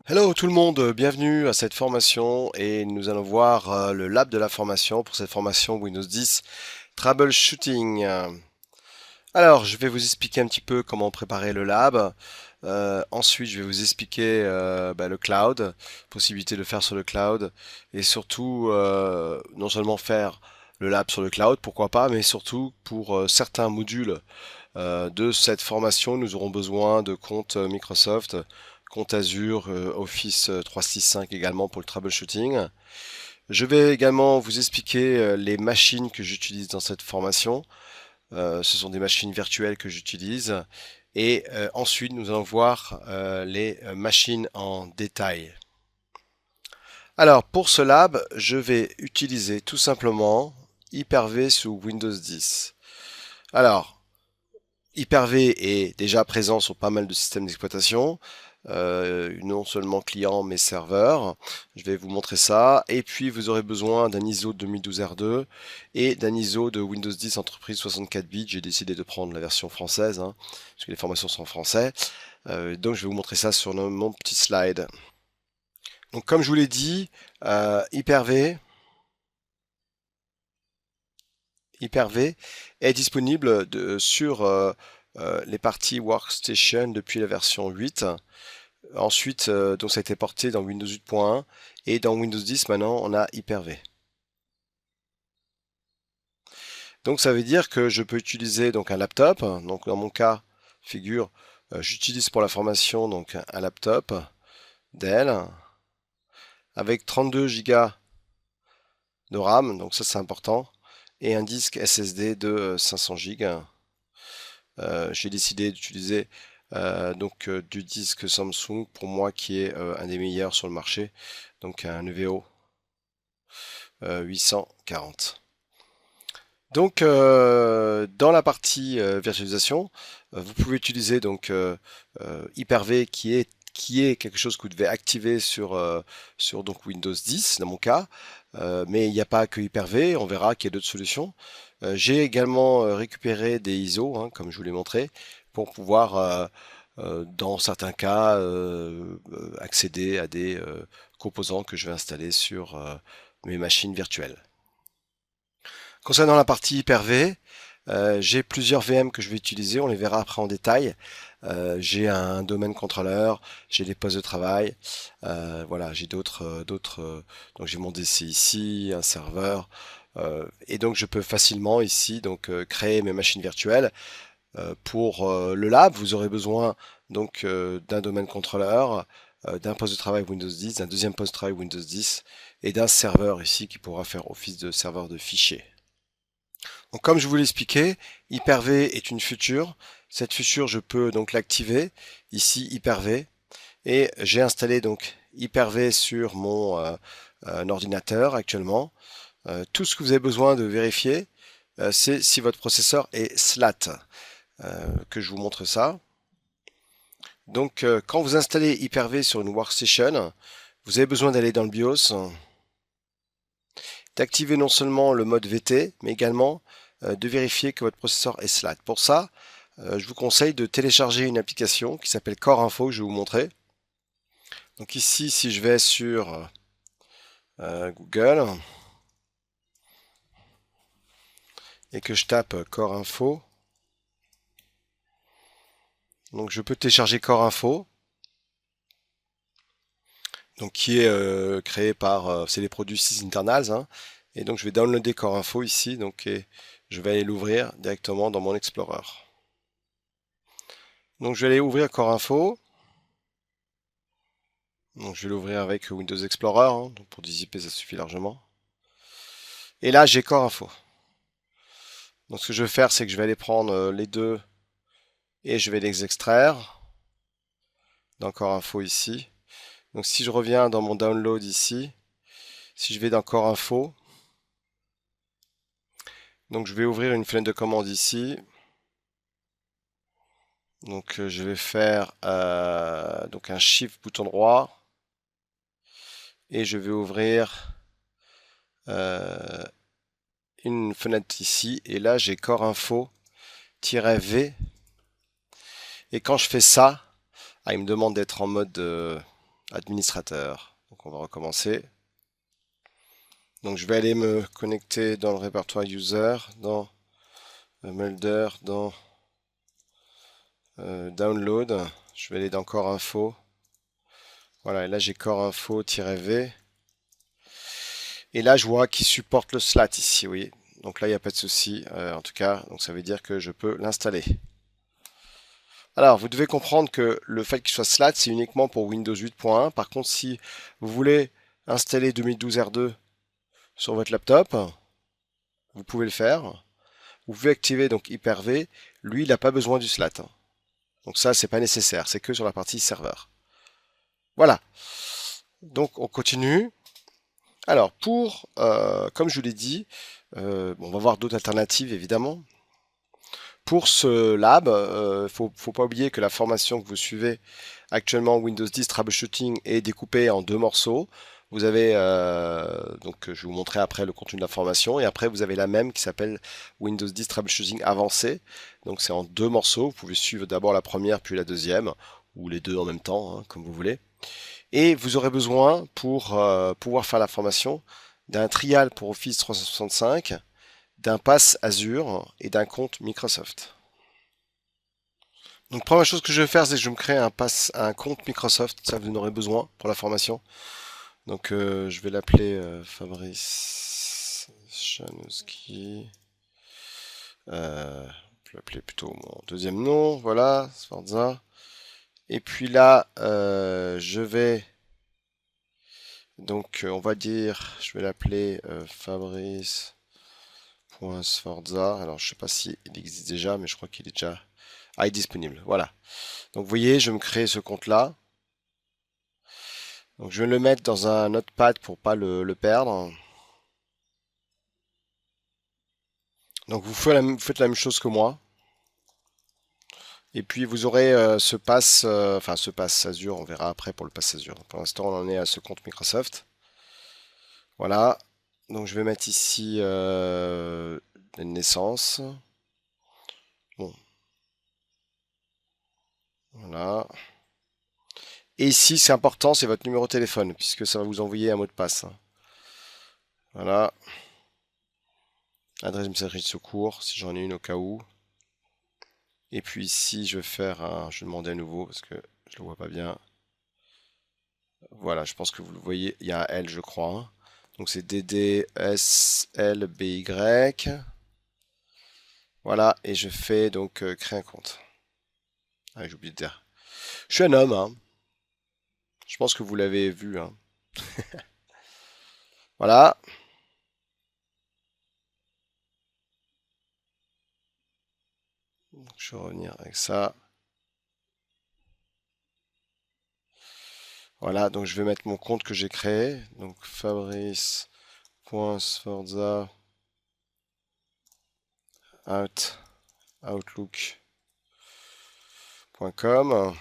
Hello tout le monde, bienvenue à cette formation et nous allons voir le lab de la formation pour cette formation Windows 10 Troubleshooting. Alors, je vais vous expliquer un petit peu comment préparer le lab. Ensuite, je vais vous expliquer le cloud, possibilité de le faire sur le cloud et surtout non seulement faire le lab sur le cloud, pourquoi pas, mais surtout pour certains modules de cette formation, nous aurons besoin de comptes Microsoft, compte Azure, Office 365 également pour le troubleshooting. Je vais également vous expliquer les machines que j'utilise dans cette formation. Ce sont des machines virtuelles que j'utilise. Et ensuite, nous allons voir les machines en détail. Alors, pour ce lab, je vais utiliser tout simplement Hyper-V sous Windows 10. Alors, Hyper-V est déjà présent sur pas mal de systèmes d'exploitation, non seulement clients mais serveurs. Je vais vous montrer ça. Et puis vous aurez besoin d'un ISO 2012 R2 et d'un ISO de Windows 10 Entreprise 64 bits. J'ai décidé de prendre la version française, hein, parce que les formations sont en français. Donc je vais vous montrer ça sur mon petit slide. Donc comme je vous l'ai dit, Hyper-V est disponible sur les parties Workstation depuis la version 8. Ensuite, donc ça a été porté dans Windows 8.1 et dans Windows 10 maintenant on a Hyper-V. Donc ça veut dire que je peux utiliser donc un laptop. Donc dans mon cas, figure, j'utilise pour la formation donc un laptop Dell avec 32 Go de RAM, donc ça c'est important, et un disque SSD de 500 Go. J'ai décidé d'utiliser du disque Samsung pour moi qui est un des meilleurs sur le marché, donc un EVO 840. Donc dans la partie virtualisation, vous pouvez utiliser Hyper-V qui est quelque chose que vous devez activer sur donc Windows 10 dans mon cas. Mais il n'y a pas que Hyper-V, on verra qu'il y a d'autres solutions. J'ai également récupéré des ISO, hein, comme je vous l'ai montré, pour pouvoir dans certains cas accéder à des composants que je vais installer sur mes machines virtuelles. Concernant la partie Hyper-V, j'ai plusieurs VM que je vais utiliser, on les verra après en détail. J'ai un domaine contrôleur, j'ai des postes de travail, voilà, j'ai donc j'ai mon DC ici, un serveur, et donc je peux facilement ici créer mes machines virtuelles. Pour le lab, vous aurez besoin d'un domaine contrôleur, d'un poste de travail Windows 10, d'un deuxième poste de travail Windows 10 et d'un serveur ici qui pourra faire office de serveur de fichiers. Donc, comme je vous l'ai expliqué, Hyper-V est une feature. Cette feature, je peux donc l'activer ici Hyper-V et j'ai installé donc Hyper-V sur mon ordinateur actuellement. Tout ce que vous avez besoin de vérifier, c'est si votre processeur est SLAT. Que je vous montre ça. Donc, quand vous installez Hyper-V sur une workstation, vous avez besoin d'aller dans le BIOS, d'activer non seulement le mode VT, mais également de vérifier que votre processeur est SLAT. Pour ça, je vous conseille de télécharger une application qui s'appelle Core Info, que je vais vous montrer. Donc ici, si je vais sur Google et que je tape Core Info, donc je peux télécharger Core Info, donc qui est créé par, c'est les produits SysInternals, hein, et donc je vais downloader Core Info ici, donc et je vais aller l'ouvrir directement dans mon Explorer. Donc je vais aller ouvrir Core Info. Donc je vais l'ouvrir avec Windows Explorer, hein, donc pour dissiper ça suffit largement. Et là j'ai Core Info. Donc ce que je vais faire, c'est que je vais aller prendre les deux et je vais les extraire dans Core Info ici. Donc si je reviens dans mon download ici, si je vais dans Core Info, donc je vais ouvrir une fenêtre de commande ici. Donc je vais faire donc un Shift bouton droit et je vais ouvrir une fenêtre ici et là j'ai Core Info-V et quand je fais ça, il me demande d'être en mode administrateur. Donc on va recommencer. Donc je vais aller me connecter dans le répertoire user, dans Mulder, dans download. Je vais aller dans Core Info. Voilà, et là j'ai Core Info-V. Et là je vois qu'il supporte le SLAT ici, oui. Donc là il n'y a pas de souci, en tout cas, donc ça veut dire que je peux l'installer. Alors, vous devez comprendre que le fait qu'il soit SLAT, c'est uniquement pour Windows 8.1. Par contre, si vous voulez installer 2012 R2 sur votre laptop, vous pouvez le faire. Vous pouvez activer donc Hyper-V. Lui, il n'a pas besoin du SLAT. Donc ça, c'est pas nécessaire. C'est que sur la partie serveur. Voilà. Donc, on continue. Alors, comme je vous l'ai dit, on va voir d'autres alternatives, évidemment. Pour ce lab, faut pas oublier que la formation que vous suivez actuellement, Windows 10 Troubleshooting, est découpée en deux morceaux. Vous avez, donc je vais vous montrer après le contenu de la formation, et après vous avez la même qui s'appelle Windows 10 Troubleshooting avancé. Donc c'est en deux morceaux, vous pouvez suivre d'abord la première puis la deuxième, ou les deux en même temps, hein, comme vous voulez. Et vous aurez besoin, pour pouvoir faire la formation, d'un trial pour Office 365, d'un pass Azure et d'un compte Microsoft. Donc première chose que je vais faire, c'est que je vais me créer un compte Microsoft, ça vous en aurez besoin pour la formation. Donc je vais l'appeler Fabrice Chanouski. Je vais l'appeler plutôt mon deuxième nom, voilà, Sforza. Et puis là, je vais, donc on va dire, je vais l'appeler Fabrice.sforza. Alors je sais pas s'il existe déjà, mais je crois qu'il est déjà est disponible. Voilà. Donc vous voyez, je me crée ce compte-là. Donc je vais le mettre dans un notepad pour pas le perdre. Donc vous faites la même chose que moi. Et puis vous aurez ce pass, enfin ce pass Azure, on verra après pour le pass Azure. Pour l'instant on en est à ce compte Microsoft. Voilà. Donc je vais mettre ici une naissance. Bon. Voilà. Et ici c'est important, c'est votre numéro de téléphone, puisque ça va vous envoyer un mot de passe. Voilà. Adresse messagerie de secours, si j'en ai une au cas où. Et puis ici, je vais faire un... Je vais demander à nouveau parce que je le vois pas bien. Voilà, je pense que vous le voyez. Il y a un L, je crois, hein. Donc c'est DDSLBY. Voilà, et je fais donc créer un compte. Ah, j'ai oublié de dire. Je suis un homme, hein. Je pense que vous l'avez vu, hein. Voilà. Donc, je vais revenir avec ça. Voilà, donc je vais mettre mon compte que j'ai créé. Donc Fabrice.sforza outlook.com.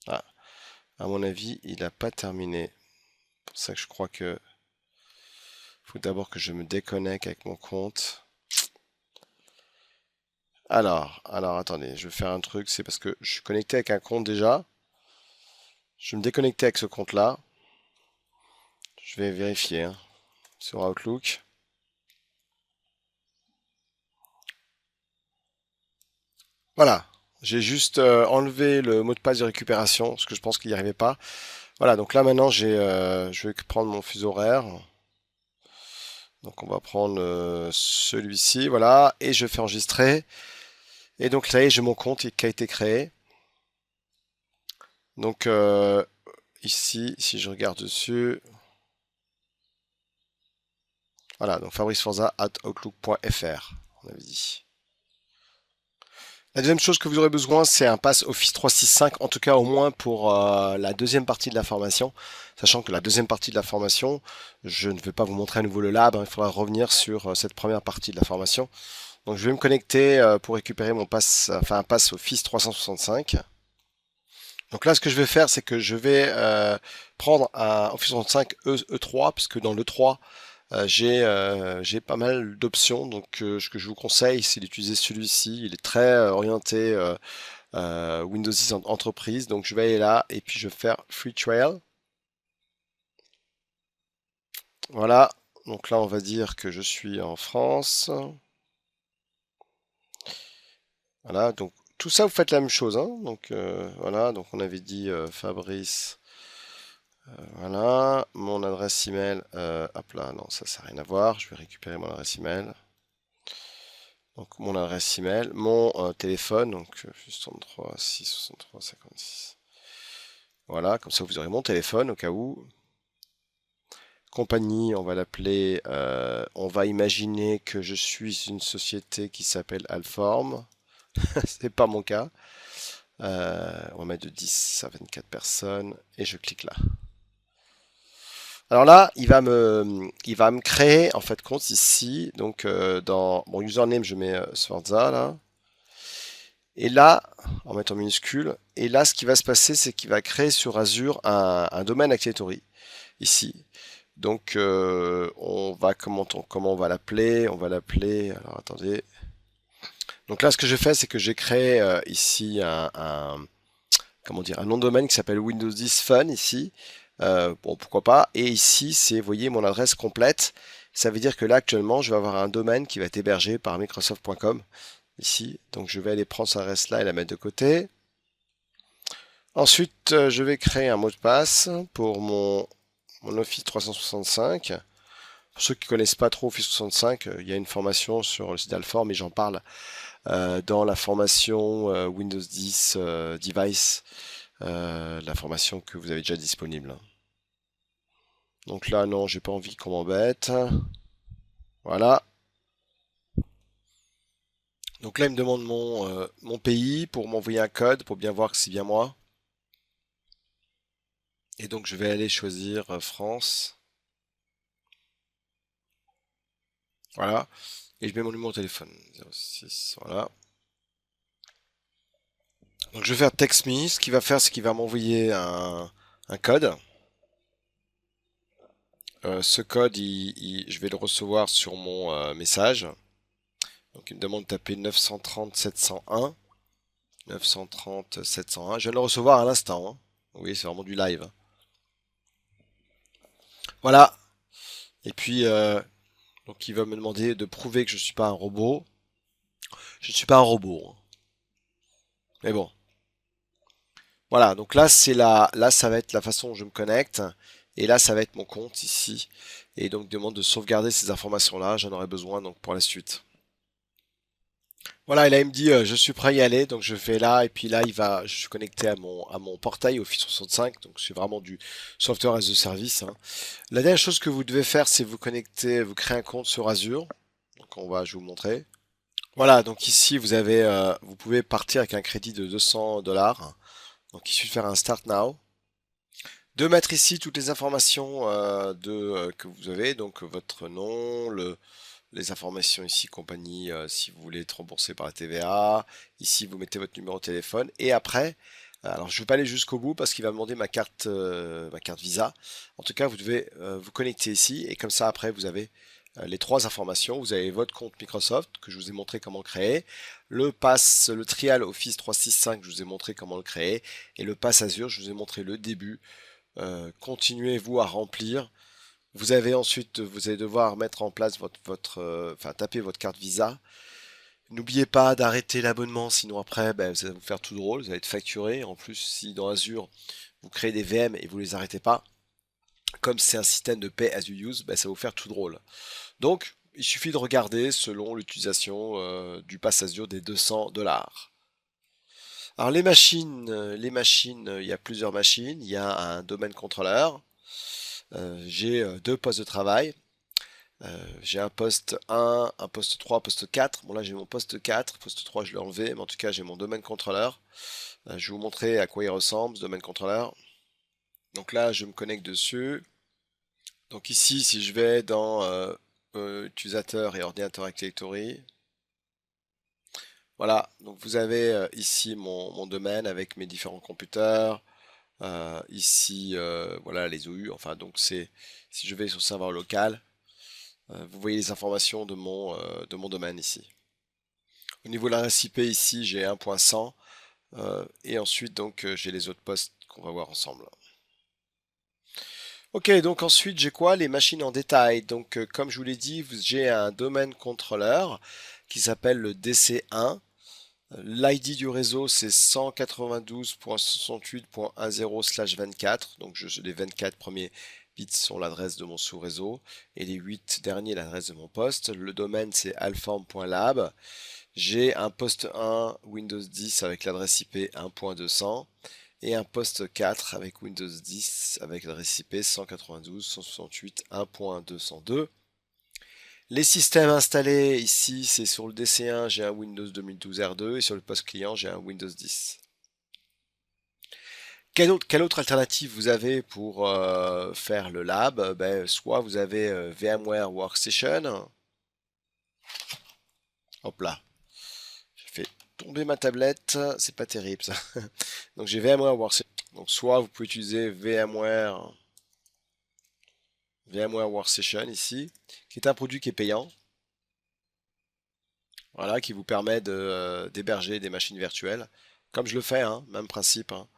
Ah, à mon avis, il n'a pas terminé. C'est pour ça que je crois que faut d'abord que je me déconnecte avec mon compte. Alors, attendez, je vais faire un truc, c'est parce que je suis connecté avec un compte déjà. Je vais me déconnecter avec ce compte-là. Je vais vérifier hein, sur Outlook. Voilà, j'ai juste enlevé le mot de passe de récupération, parce que je pense qu'il n'y arrivait pas. Voilà, donc là maintenant je vais prendre mon fuseau horaire. Donc on va prendre celui-ci, voilà, et je fais enregistrer. Et donc là, j'ai mon compte qui a été créé. Donc ici, si je regarde dessus, voilà, donc fabriceforza@outlook.fr, on avait dit. La deuxième chose que vous aurez besoin, c'est un pass Office 365, en tout cas au moins pour la deuxième partie de la formation. Sachant que la deuxième partie de la formation, je ne vais pas vous montrer à nouveau le lab, hein, il faudra revenir sur cette première partie de la formation. Donc je vais me connecter pour récupérer mon pass, enfin un pass Office 365. Donc là, ce que je vais faire, c'est que je vais prendre un Office 365 E3, puisque dans l'E3, J'ai pas mal d'options, donc ce que je vous conseille, c'est d'utiliser celui-ci. Il est très orienté Windows 10 entreprise, donc je vais aller là et puis je vais faire Free Trial. Voilà, donc là on va dire que je suis en France. Voilà, donc tout ça vous faites la même chose, hein. Donc voilà, donc on avait dit Fabrice. Voilà, mon adresse email. Hop là, non, ça n'a rien à voir. Je vais récupérer mon adresse email. Donc mon adresse email, mon téléphone, donc 63 6 63 56. Voilà, comme ça vous aurez mon téléphone au cas où. Compagnie, on va l'appeler. On va imaginer que je suis une société qui s'appelle Alform. C'est pas mon cas. On va mettre de 10 à 24 personnes et je clique là. Alors là, il va me créer en fait compte ici. Donc dans mon username, je mets Sforza là. Et là, en mettant minuscule, et là, ce qui va se passer, c'est qu'il va créer sur Azure un domaine Activatory ici. Donc, comment on va l'appeler? On va l'appeler. Alors attendez. Donc là, ce que je fais, c'est que j'ai créé ici comment dire, un nom de domaine qui s'appelle Windows 10 Fun ici. Bon, pourquoi pas. Et ici, c'est, vous voyez, mon adresse complète. Ça veut dire que là, actuellement, je vais avoir un domaine qui va être hébergé par Microsoft.com ici. Donc, je vais aller prendre cette adresse-là et la mettre de côté. Ensuite, je vais créer un mot de passe pour mon Office 365. Pour ceux qui ne connaissent pas trop Office 365, il y a une formation sur le site d'Alform, mais j'en parle dans la formation Windows 10 Device, la formation que vous avez déjà disponible. Donc là, non, j'ai pas envie qu'on m'embête. Voilà. Donc là, il me demande mon pays pour m'envoyer un code pour bien voir que c'est bien moi. Et donc, je vais aller choisir France. Voilà. Et je mets mon numéro de téléphone. 06, voilà. Donc, je vais faire text me. Ce qu'il va faire, c'est qu'il va m'envoyer un code. Ce code, je vais le recevoir sur mon message. Donc, il me demande de taper 930 701. 930 701. Je viens de le recevoir à l'instant, hein. Oui, c'est vraiment du live, hein. Voilà. Et puis, donc il va me demander de prouver que je ne suis pas un robot. Je ne suis pas un robot, hein. Mais bon. Voilà. Donc là, là, ça va être la façon dont je me connecte. Et là, ça va être mon compte ici. Et donc, il demande de sauvegarder ces informations-là. J'en aurai besoin donc pour la suite. Voilà, et là il me dit je suis prêt à y aller, donc je vais là, et puis là je suis connecté à mon portail Office 365, donc c'est vraiment du software as a service, hein. La dernière chose que vous devez faire, c'est vous connecter, vous créer un compte sur Azure. Donc je vais vous montrer. Voilà, donc ici vous pouvez partir avec un crédit de 200 $. Donc il suffit de faire un Start Now, de mettre ici toutes les informations que vous avez, donc votre nom, les informations ici, compagnie, si vous voulez être remboursé par la TVA. Ici, vous mettez votre numéro de téléphone. Et après, alors je ne vais pas aller jusqu'au bout parce qu'il va me demander ma carte Visa. En tout cas, vous devez vous connecter ici. Et comme ça, après, vous avez les trois informations. Vous avez votre compte Microsoft, que je vous ai montré comment le créer. Le trial Office 365, je vous ai montré comment le créer. Et le pass Azure, je vous ai montré le début. Continuez-vous à remplir. Vous allez devoir mettre en place enfin, taper votre carte Visa. N'oubliez pas d'arrêter l'abonnement, sinon après, ben, ça va vous faire tout drôle, vous allez être facturé. En plus, si dans Azure, vous créez des VM et vous les arrêtez pas, comme c'est un système de pay as you use, ben, ça va vous faire tout drôle. Donc, il suffit de regarder selon l'utilisation du pass Azure des 200 $. Alors il y a plusieurs machines. Il y a un domaine contrôleur. J'ai deux postes de travail. J'ai un poste 1, un poste 3, un poste 4. Bon là j'ai mon poste 4, poste 3 je l'ai enlevé, mais en tout cas j'ai mon domaine contrôleur. Je vais vous montrer à quoi il ressemble ce domaine contrôleur. Donc là je me connecte dessus. Donc ici si je vais dans utilisateur et ordinateur Activatory, voilà, donc vous avez ici mon domaine avec mes différents computers. Ici voilà les OU, enfin donc c'est si je vais sur serveur local. Vous voyez les informations de mon domaine ici. Au niveau de l'adresse IP ici, j'ai 1.100 et ensuite donc j'ai les autres postes qu'on va voir ensemble. Ok, donc ensuite j'ai quoi? Les machines en détail. Donc comme je vous l'ai dit, j'ai un domaine contrôleur qui s'appelle le DC1. L'ID du réseau c'est 192.68.10/24. Donc les 24 premiers bits sont l'adresse de mon sous-réseau et les 8 derniers l'adresse de mon poste. Le domaine c'est alform.lab. J'ai un poste 1 Windows 10 avec l'adresse IP 1.200 et un poste 4 avec Windows 10 avec l'adresse IP 192.168.1.202. Les systèmes installés ici, c'est sur le DC1, j'ai un Windows 2012 R2 et sur le poste client, j'ai un Windows 10. Quelle autre alternative vous avez pour faire le lab? Soit vous avez VMware Workstation. Hop là, j'ai fait tomber ma tablette, c'est pas terrible ça. Donc j'ai VMware Workstation. Donc soit vous pouvez utiliser VMware Workstation ici, qui est un produit qui est payant, voilà, qui vous permet d'héberger des machines virtuelles, comme je le fais, hein, même principe, hein,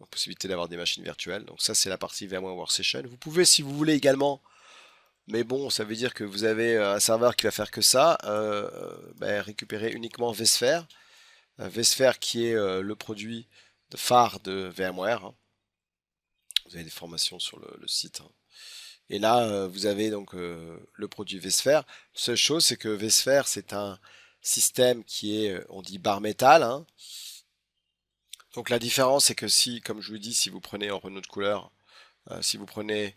donc possibilité d'avoir des machines virtuelles. Donc ça c'est la partie VMware Workstation. Vous pouvez, si vous voulez également, mais bon, ça veut dire que vous avez un serveur qui va faire que ça, récupérer uniquement vSphere, vSphere qui est le produit de phare de VMware, hein. Vous avez des formations sur le site, hein. Et là, vous avez donc le produit vSphere. La seule chose, c'est que vSphere, c'est un système qui est, on dit bare metal, hein. Donc la différence, c'est que si, comme je vous dis, si vous prenez en Renault de couleur, si vous prenez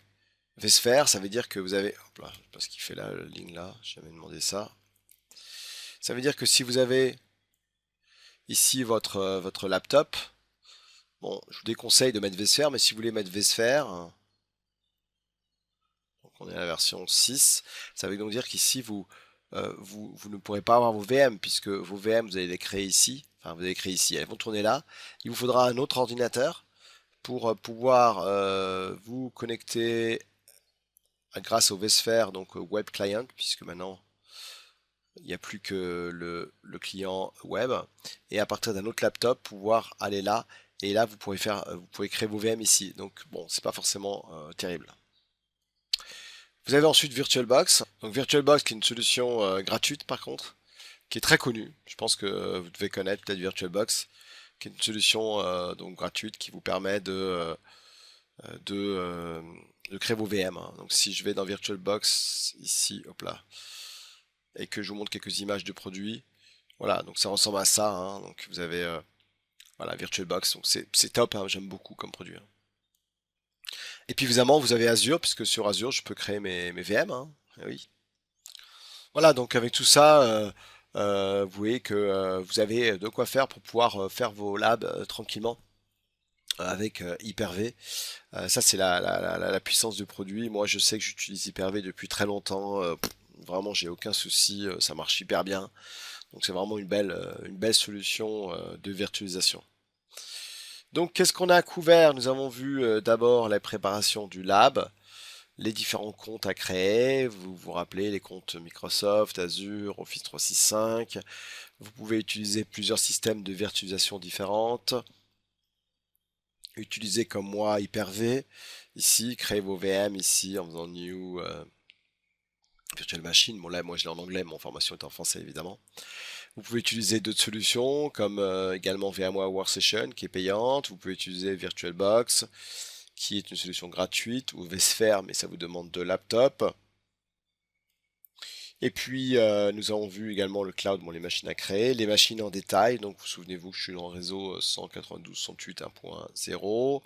vSphere, ça veut dire que vous avez, hop là, je sais pas ce qu'il fait là, la ligne là, j'ai jamais demandé ça. Ça veut dire que si vous avez ici votre laptop, bon, je vous déconseille de mettre vSphere, mais si vous voulez mettre vSphere, donc on est à la version 6, ça veut donc dire qu'ici vous ne pourrez pas avoir vos VM, puisque vos VM vous allez les créer ici, enfin vous allez les créer ici, elles vont tourner là. Il vous faudra un autre ordinateur pour pouvoir vous connecter grâce au vSphere, donc au web client, puisque maintenant il n'y a plus que le client web, et à partir d'un autre laptop pouvoir aller là, et là vous pouvez créer vos VM ici. Donc bon, c'est pas forcément terrible. Vous avez ensuite VirtualBox. Donc VirtualBox qui est une solution gratuite par contre, qui est très connue. Je pense que vous devez connaître peut-être VirtualBox, qui est une solution donc gratuite qui vous permet de, euh, de créer vos VM, hein. Donc si je vais dans VirtualBox ici, hop là, et que je vous montre quelques images de produits, voilà, donc ça ressemble à ça, hein. Donc vous avez voilà VirtualBox, donc c'est top, hein, j'aime beaucoup comme produit, hein. Et puis évidemment vous avez Azure, puisque sur Azure je peux créer mes VM, hein. Eh oui. Voilà, donc avec tout ça, vous voyez que vous avez de quoi faire pour pouvoir faire vos labs tranquillement avec Hyper-V. Ça, c'est la puissance du produit. Moi, je sais que j'utilise Hyper-V depuis très longtemps. Vraiment, j'ai aucun souci. Ça marche hyper bien. Donc, c'est vraiment une belle solution de virtualisation. Donc, qu'est-ce qu'on a couvert? Nous avons vu d'abord la préparation du lab, les différents comptes à créer. Vous vous rappelez les comptes Microsoft, Azure, Office 365. Vous pouvez utiliser plusieurs systèmes de virtualisation différentes. Utilisez comme moi Hyper-V. Ici, créez vos VM ici en faisant New Virtual Machine. Bon là, moi je l'ai en anglais, mon formation est en français évidemment. Vous pouvez utiliser d'autres solutions comme également VMware Workstation qui est payante. Vous pouvez utiliser VirtualBox qui est une solution gratuite ou vSphere mais ça vous demande de laptop. Et puis nous avons vu également le cloud, bon, les machines à créer, les machines en détail. Donc vous souvenez-vous que je suis dans le réseau 192.168.1.0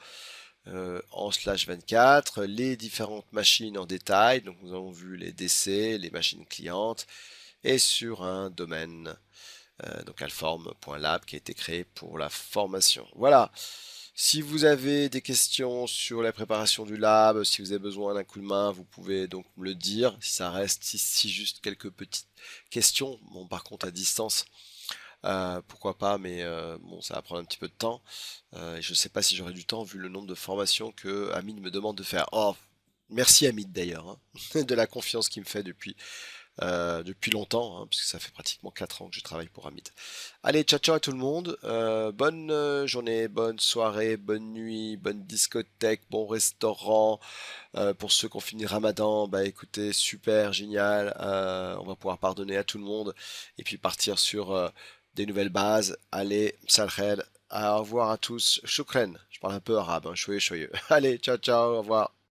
en slash 24, les différentes machines en détail. Donc nous avons vu les DC, les machines clientes et sur un domaine donc alform.lab qui a été créé pour la formation. Voilà. Si vous avez des questions sur la préparation du lab, si vous avez besoin d'un coup de main, vous pouvez donc me le dire. Si ça reste, si juste quelques petites questions, bon par contre à distance, pourquoi pas, mais bon ça va prendre un petit peu de temps. Et je sais pas si j'aurai du temps vu le nombre de formations que Amine me demande de faire. Oh, Merci Hamid d'ailleurs, hein, de la confiance qu'il me fait depuis longtemps, hein, puisque ça fait pratiquement 4 ans que je travaille pour Hamid. Allez, ciao ciao à tout le monde. Bonne journée, bonne soirée, bonne nuit, bonne discothèque, bon restaurant. Pour ceux qui ont fini Ramadan, bah écoutez, super, génial. On va pouvoir pardonner à tout le monde et puis partir sur des nouvelles bases. Allez, salkhel. Au revoir à tous. Shukran. Je parle un peu arabe, hein, chouïe, chouïe. Allez, ciao ciao, au revoir.